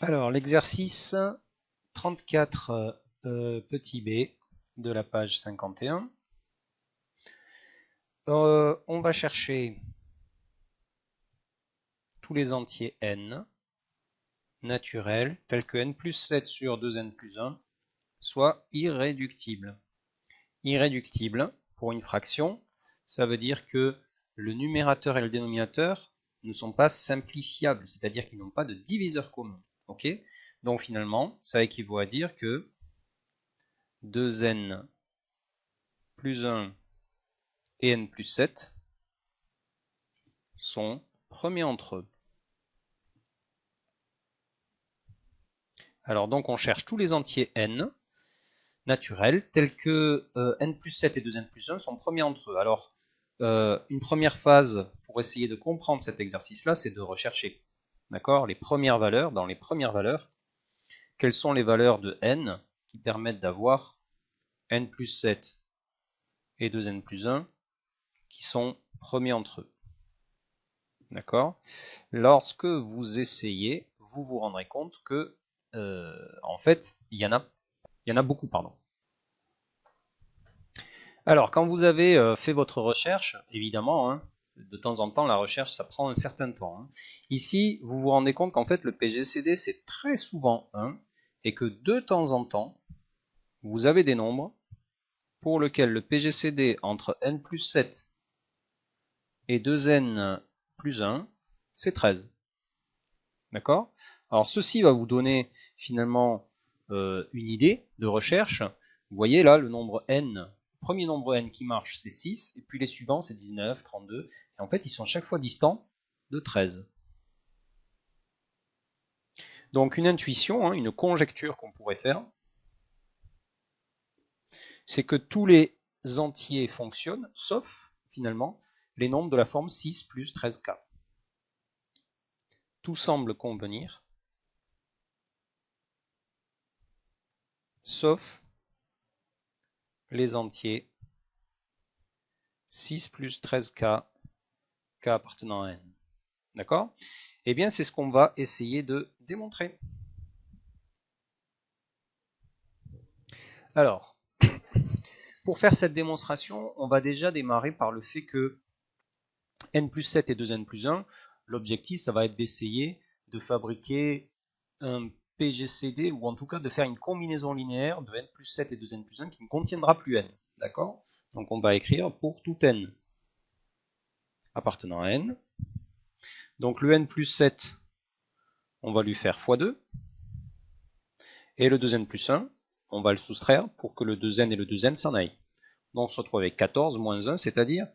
Alors, l'exercice 34 petit b de la page 51. On va chercher tous les entiers n naturels tels que n plus 7 sur 2n plus 1 soit irréductibles. Irréductible, pour une fraction, ça veut dire que le numérateur et le dénominateur ne sont pas simplifiables, c'est-à-dire qu'ils n'ont pas de diviseur commun. Ok? Donc finalement, ça équivaut à dire que 2n plus 1 et n plus 7 sont premiers entre eux. Alors donc on cherche tous les entiers n naturels tels que n plus 7 et 2n plus 1 sont premiers entre eux. Alors une première phase pour essayer de comprendre cet exercice-là, c'est de rechercher, d'accord, les premières valeurs. Dans les premières valeurs, quelles sont les valeurs de n qui permettent d'avoir n plus 7 et 2n plus 1 qui sont premiers entre eux. D'accord? Lorsque vous essayez, vous vous rendrez compte que, en fait, il y en a beaucoup, pardon. Alors, quand vous avez fait votre recherche, évidemment, hein, de temps en temps, la recherche, ça prend un certain temps. Hein. Ici, vous vous rendez compte qu'en fait, le PGCD, c'est très souvent 1, et que de temps en temps, vous avez des nombres pour lesquels le PGCD entre n plus 7 et 2n plus 1, c'est 13. D'accord? Alors ceci va vous donner finalement une idée de recherche. Vous voyez là le nombre n, le premier nombre n qui marche c'est 6, et puis les suivants c'est 19, 32, et en fait ils sont chaque fois distants de 13. Donc une intuition, hein, une conjecture qu'on pourrait faire, c'est que tous les entiers fonctionnent, sauf finalement les nombres de la forme 6 plus 13k. Tout semble convenir, sauf les entiers 6 plus 13k, k appartenant à n. D'accord? Eh bien, c'est ce qu'on va essayer de démontrer. Alors, pour faire cette démonstration, on va déjà démarrer par le fait que n plus 7 et 2n plus 1, l'objectif, ça va être d'essayer de fabriquer un PGCD, ou en tout cas de faire une combinaison linéaire de n plus 7 et 2n plus 1 qui ne contiendra plus n. D'accord? Donc on va écrire pour tout n appartenant à n. Donc le n plus 7, on va lui faire x2. Et le 2n plus 1, on va le soustraire pour que le 2n et le 2n s'en aillent. Donc on se retrouve avec 14 moins 1, c'est-à-dire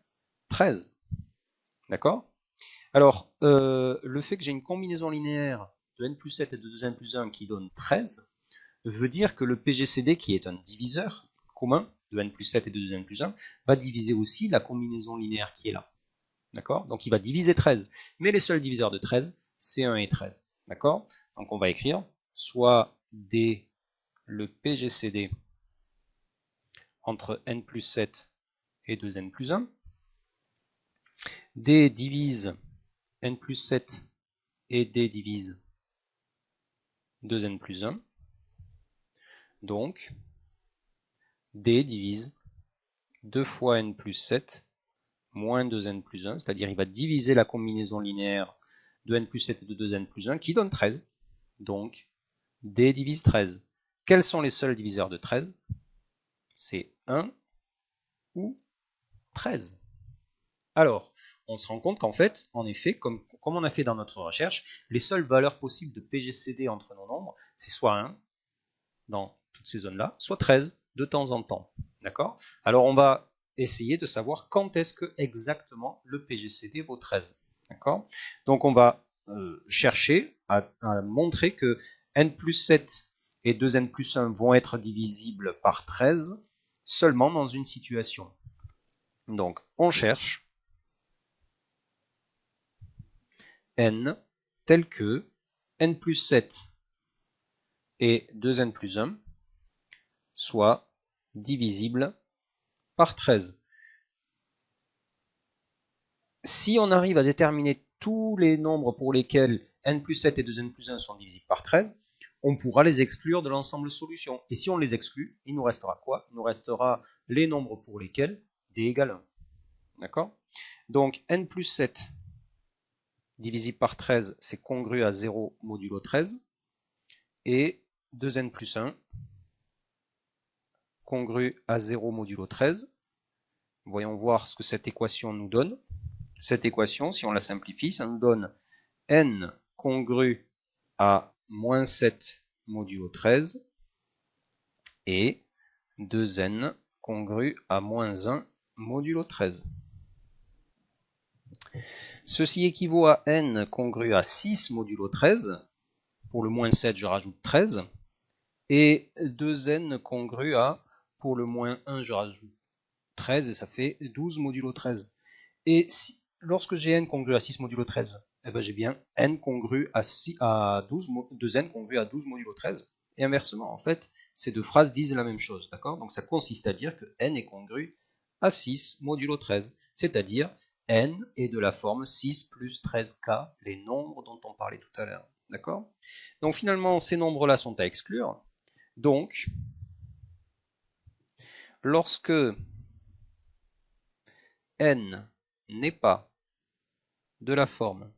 13. D'accord? Alors, le fait que j'ai une combinaison linéaire de n plus 7 et de 2n plus 1 qui donne 13, veut dire que le PGCD, qui est un diviseur commun de n plus 7 et de 2n plus 1, va diviser aussi la combinaison linéaire qui est là. D'accord? Donc il va diviser 13. Mais les seuls diviseurs de 13, c'est 1 et 13. D'accord? Donc on va écrire soit D, le PGCD entre n plus 7 et 2n plus 1. D divise n plus 7 et D divise 2n plus 1. Donc, D divise 2 fois n plus 7 moins 2n plus 1, c'est-à-dire il va diviser la combinaison linéaire de n plus 7 et de 2n plus 1 qui donne 13. Donc, D divise 13. Quels sont les seuls diviseurs de 13? C'est 1 ou 13. Alors, on se rend compte qu'en fait, en effet, comme on a fait dans notre recherche, les seules valeurs possibles de PGCD entre nos nombres, c'est soit 1 dans toutes ces zones-là, soit 13 de temps en temps. D'accord? Alors, on va essayer de savoir quand est-ce que exactement le PGCD vaut 13. D'accord? Donc, on va chercher à montrer que n plus 7 et 2n plus 1 vont être divisibles par 13 seulement dans une situation. Donc, on cherche n tel que n plus 7 et 2n plus 1 soit divisible par 13. Si on arrive à déterminer tous les nombres pour lesquels n plus 7 et 2n plus 1 sont divisibles par 13, on pourra les exclure de l'ensemble solution. Et si on les exclut, il nous restera quoi? Il nous restera les nombres pour lesquels d égale 1. D'accord? Donc n plus 7 divisible par 13, c'est congru à 0 modulo 13. Et 2n plus 1 congru à 0 modulo 13. Voyons voir ce que cette équation nous donne. Cette équation, si on la simplifie, ça nous donne n congru à moins 7 modulo 13 et 2n congru à moins 1 modulo 13. Ceci équivaut à n congru à 6 modulo 13. Pour le moins 7, je rajoute 13. Et 2n congru à, pour le moins 1, je rajoute 13 et ça fait 12 modulo 13. Et si, lorsque j'ai n congru à 6 modulo 13, eh ben j'ai bien n congru à 12, 2n congru à 12 modulo 13. Et inversement, en fait, ces deux phrases disent la même chose, d'accord? Donc ça consiste à dire que n est congru à 6 modulo 13, c'est-à-dire n est de la forme 6 plus 13k, les nombres dont on parlait tout à l'heure, d'accord? Donc finalement, ces nombres-là sont à exclure. Donc, lorsque n n'est pas de la forme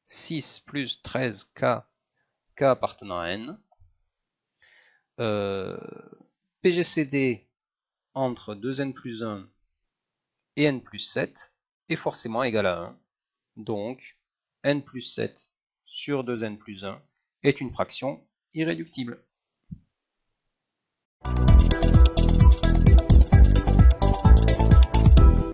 6 plus 13k, k appartenant à n, PGCD entre 2n plus 1 et n plus 7 est forcément égal à 1. Donc, n plus 7 sur 2n plus 1 est une fraction irréductible.